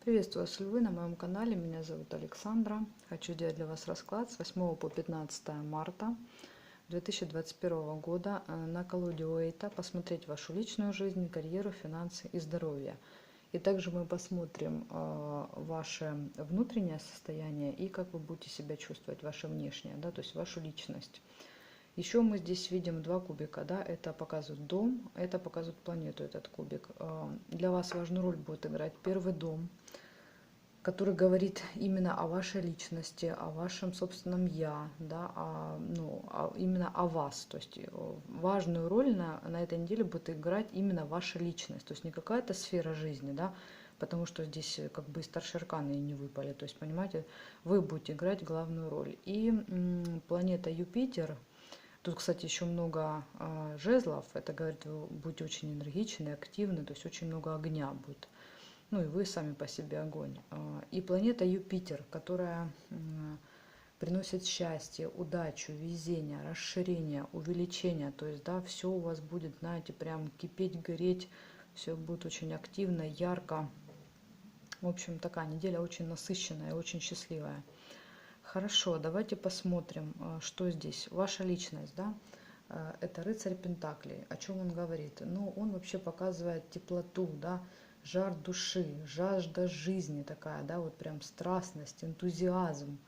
Приветствую вас, львы, на моем канале. Меня зовут Александра. Хочу сделать для вас расклад с 8 по 15 марта 2021 года на колоде Уэйта. Посмотреть вашу личную жизнь, карьеру, финансы и здоровье. И также мы посмотрим ваше внутреннее состояние и как вы будете себя чувствовать, ваше внешнее, да, то есть вашу личность. Еще мы здесь видим два кубика, да, это показывает дом, это показывает планету, этот кубик. Для вас важную роль будет играть первый дом, который говорит именно о вашей личности, о вашем собственном я, да, именно о вас. То есть важную роль на этой неделе будет играть именно ваша личность, то есть не какая-то сфера жизни, да, потому что здесь как бы и старшие арканы и не выпали. То есть, понимаете, вы будете играть главную роль. И планета Юпитер. Тут, кстати, еще много жезлов. Это говорит, вы будете очень энергичны, активны, то есть очень много огня будет. Ну и вы сами по себе огонь. И планета Юпитер, которая приносит счастье, удачу, везение, расширение, увеличение. То есть, да, все у вас будет, знаете, прям кипеть, гореть, все будет очень активно, ярко. В общем, такая неделя очень насыщенная, очень счастливая. Хорошо, давайте посмотрим, что здесь. Ваша личность, да, это рыцарь Пентаклей. О чем он говорит? Ну, он вообще показывает теплоту, да, жар души, жажда жизни такая, да, вот прям страстность, энтузиазм,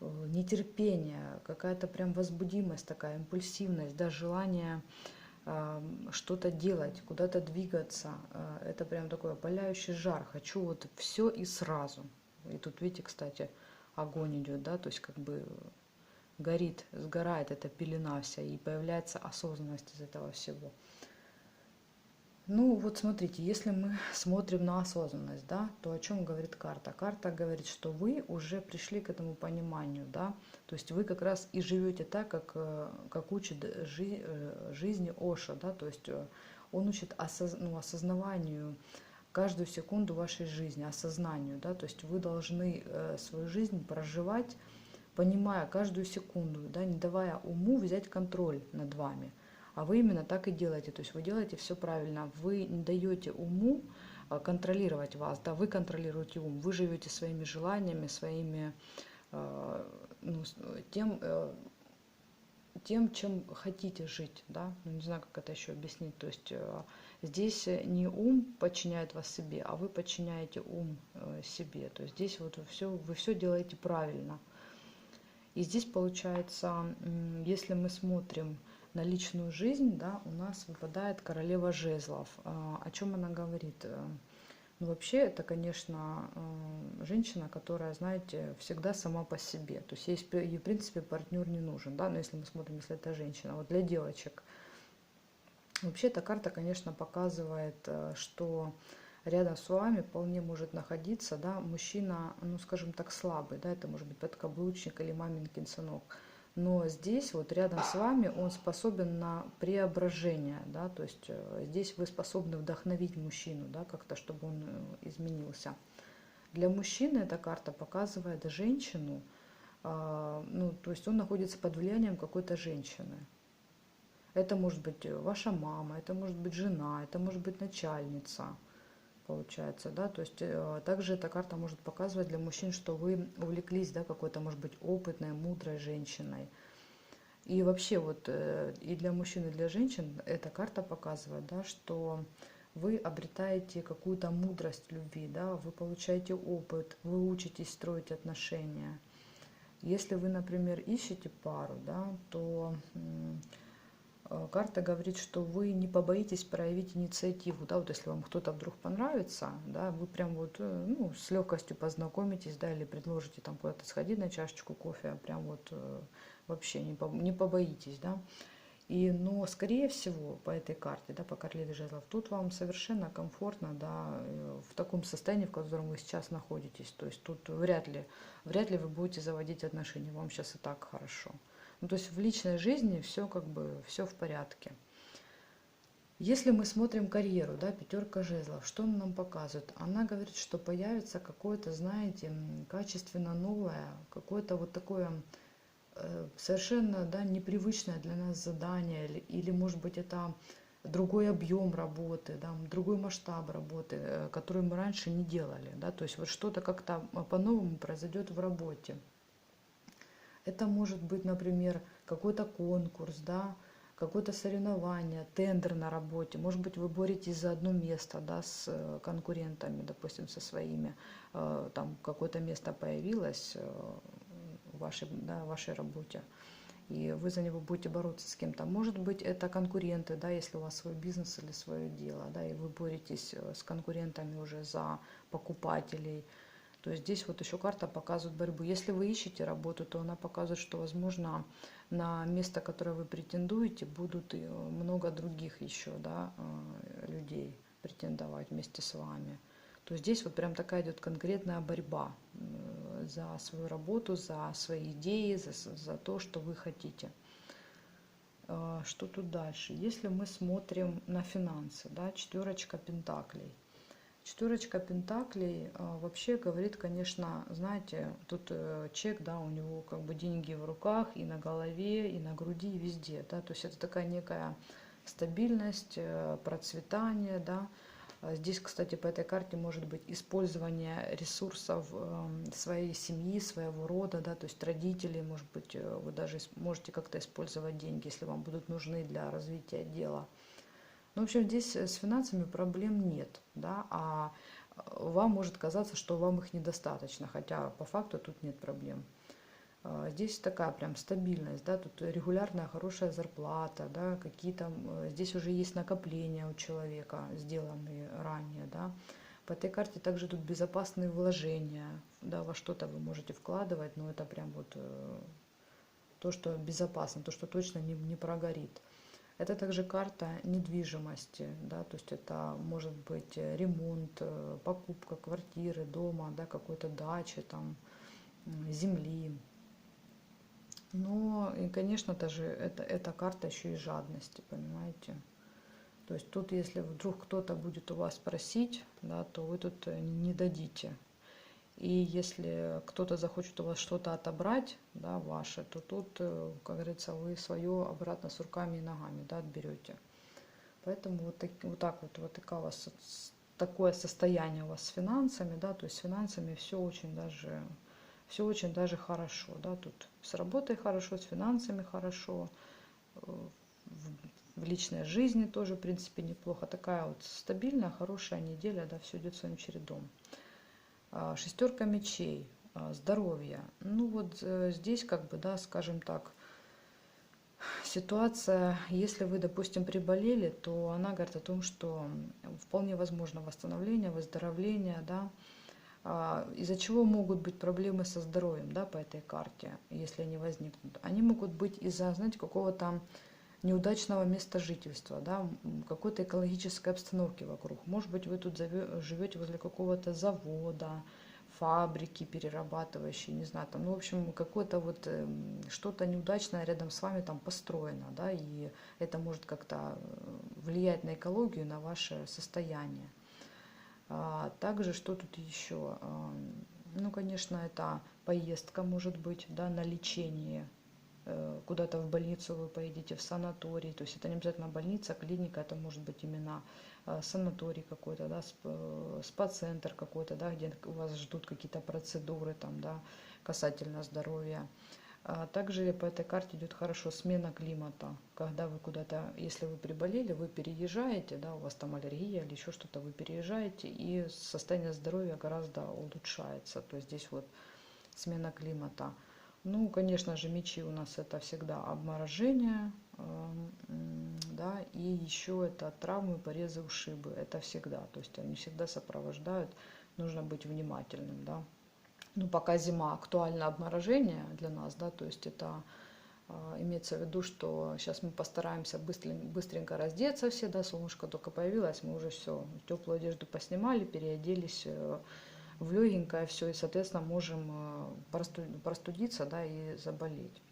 нетерпение, какая-то прям возбудимость такая, импульсивность, да, желание что-то делать, куда-то двигаться. Это прям такой опаляющий жар. Хочу вот все и сразу. И тут, видите, кстати, огонь идет, да, то есть как бы горит, сгорает эта пелена вся, и появляется осознанность из этого всего. Ну вот смотрите, если мы смотрим на осознанность, да, то о чем говорит карта? Карта говорит, что вы уже пришли к этому пониманию, да, то есть вы как раз и живете так, как учит жизни Оша, да, то есть он учит осознаванию каждую секунду вашей жизни, осознанию, да, то есть вы должны свою жизнь проживать, понимая каждую секунду, да, не давая уму взять контроль над вами. А вы именно так и делаете, то есть вы делаете все правильно, вы не даете уму контролировать вас, да, вы контролируете ум, вы живете своими желаниями, своими, ну, тем, чем хотите жить, да, ну, не знаю, как это еще объяснить, то есть здесь не ум подчиняет вас себе, а вы подчиняете ум себе, то есть здесь вот вы все делаете правильно. И здесь получается, если мы смотрим на личную жизнь, да, у нас выпадает королева жезлов. О чем она говорит? Ну, вообще, это, конечно, женщина, которая, знаете, всегда сама по себе. То есть ей, в принципе, партнер не нужен, да, но если мы смотрим, если это женщина. Вот для девочек. Вообще, эта карта, конечно, показывает, что рядом с вами вполне может находиться, да, мужчина, ну, скажем так, слабый, да, это может быть подкаблучник или маменькин сынок. Но здесь вот рядом с вами он способен на преображение, да, то есть здесь вы способны вдохновить мужчину, да, как-то, чтобы он изменился. Для мужчины эта карта показывает женщину, ну, то есть он находится под влиянием какой-то женщины. Это может быть ваша мама, это может быть жена, это может быть начальница, получается, да, то есть также эта карта может показывать для мужчин, что вы увлеклись, да, какой-то, может быть, опытной, мудрой женщиной. И вообще вот и для мужчин, и для женщин эта карта показывает, да, что вы обретаете какую-то мудрость любви, да, вы получаете опыт, вы учитесь строить отношения. Если вы, например, ищете пару, да, то карта говорит, что вы не побоитесь проявить инициативу, да, вот если вам кто-то вдруг понравится, да, вы прям вот, ну, с легкостью познакомитесь, да, или предложите там куда-то сходить на чашечку кофе, прям вот вообще не побоитесь, да. Но, скорее всего, по этой карте, да, по королеве жезлов, тут вам совершенно комфортно, да, в таком состоянии, в котором вы сейчас находитесь. То есть тут вряд ли вы будете заводить отношения, вам сейчас и так хорошо. Ну, то есть в личной жизни все как бы, все в порядке. Если мы смотрим карьеру, да, пятерка жезлов, что она нам показывает? Она говорит, что появится какое-то, знаете, качественно новое, какое-то вот такое совершенно, да, непривычное для нас задание, или может быть это другой объем работы, да, другой масштаб работы, который мы раньше не делали, да, то есть вот что-то как-то по-новому произойдет в работе. Это может быть, например, какой-то конкурс, да, какое-то соревнование, тендер на работе. Может быть, вы боретесь за одно место, да, с конкурентами, допустим, со своими. Там какое-то место появилось в вашей работе, и вы за него будете бороться с кем-то. Может быть, это конкуренты, да, если у вас свой бизнес или свое дело, да, и вы боретесь с конкурентами уже за покупателей. То есть здесь вот еще карта показывает борьбу. Если вы ищете работу, то она показывает, что, возможно, на место, которое вы претендуете, будут и много других еще, да, людей претендовать вместе с вами. То есть здесь вот прям такая идет конкретная борьба за свою работу, за свои идеи, за то, что вы хотите. Что тут дальше? Если мы смотрим на финансы, да, четверочка пентаклей. Четверочка пентаклей вообще говорит, конечно, знаете, тут человек, да, у него как бы деньги в руках и на голове, и на груди, и везде, да, то есть это такая некая стабильность, процветание, да. Здесь, кстати, по этой карте может быть использование ресурсов своей семьи, своего рода, да, то есть родителей, может быть, вы даже можете как-то использовать деньги, если вам будут нужны для развития дела. Ну, в общем, здесь с финансами проблем нет, да, а вам может казаться, что вам их недостаточно, хотя по факту тут нет проблем. Здесь такая прям стабильность, да, тут регулярная хорошая зарплата, да, какие-то, здесь уже есть накопления у человека, сделанные ранее, да. По этой карте также тут безопасные вложения, да, во что-то вы можете вкладывать, но это прям вот то, что безопасно, то, что точно не прогорит. Это также карта недвижимости, да, то есть это может быть ремонт, покупка квартиры, дома, да, какой-то дачи, там, земли. Но, и, конечно, даже эта карта еще и жадности, понимаете. То есть тут, если вдруг кто-то будет у вас просить, да, то вы тут не дадите. И если кто-то захочет у вас что-то отобрать, да, ваше, то тут, как говорится, вы свое обратно с руками и ногами, да, отберете. Поэтому такое состояние у вас с финансами, да, то есть с финансами все очень даже хорошо, да, тут с работой хорошо, с финансами хорошо, в личной жизни тоже, в принципе, неплохо. Такая вот стабильная, хорошая неделя, да, все идет своим чередом. Шестерка мечей, здоровье. Ну вот здесь как бы, да, скажем так, ситуация, если вы, допустим, приболели, то она говорит о том, что вполне возможно восстановление, выздоровление, да, из-за чего могут быть проблемы со здоровьем, да, по этой карте, если они возникнут. Они могут быть из-за, знаете, какого-то неудачного места жительства, да, какой-то экологической обстановки вокруг. Может быть, вы тут живете возле какого-то завода, фабрики перерабатывающие, не знаю, там, ну, в общем, какое-то вот что-то неудачное рядом с вами там построено, да, и это может как-то влиять на экологию, на ваше состояние. Также, что тут еще? Ну, конечно, это поездка может быть, да, на лечение, куда-то в больницу вы поедете, в санаторий, то есть это не обязательно больница, клиника, это может быть именно санаторий какой-то, да, спа-центр какой-то, да, где у вас ждут какие-то процедуры там, да, касательно здоровья. Также по этой карте идет хорошо смена климата, когда вы куда-то, если вы приболели, вы переезжаете, да, у вас там аллергия или еще что-то, вы переезжаете, и состояние здоровья гораздо улучшается, то есть здесь вот смена климата. Ну, конечно же, мечи у нас это всегда обморожение, да, и еще это травмы, порезы, ушибы, это всегда, то есть они всегда сопровождают, нужно быть внимательным, да. Ну, пока зима, актуально обморожение для нас, да, то есть это имеется в виду, что сейчас мы постараемся быстренько раздеться все, да, солнышко только появилось, мы уже все, теплую одежду поснимали, переоделись в легенькое все, и, соответственно, можем простудиться, да, и заболеть.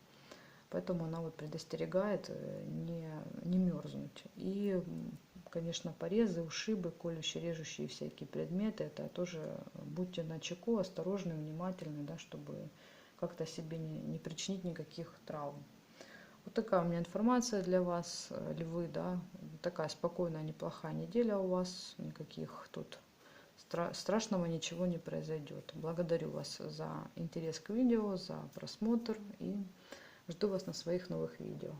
Поэтому она вот предостерегает не мерзнуть. И, конечно, порезы, ушибы, колющие, режущие всякие предметы, это тоже будьте начеку, осторожны, внимательны, да, чтобы как-то себе не причинить никаких травм. Вот такая у меня информация для вас, львы, да. Такая спокойная, неплохая неделя у вас. Никаких тут страшного ничего не произойдет. Благодарю вас за интерес к видео, за просмотр и жду вас на своих новых видео.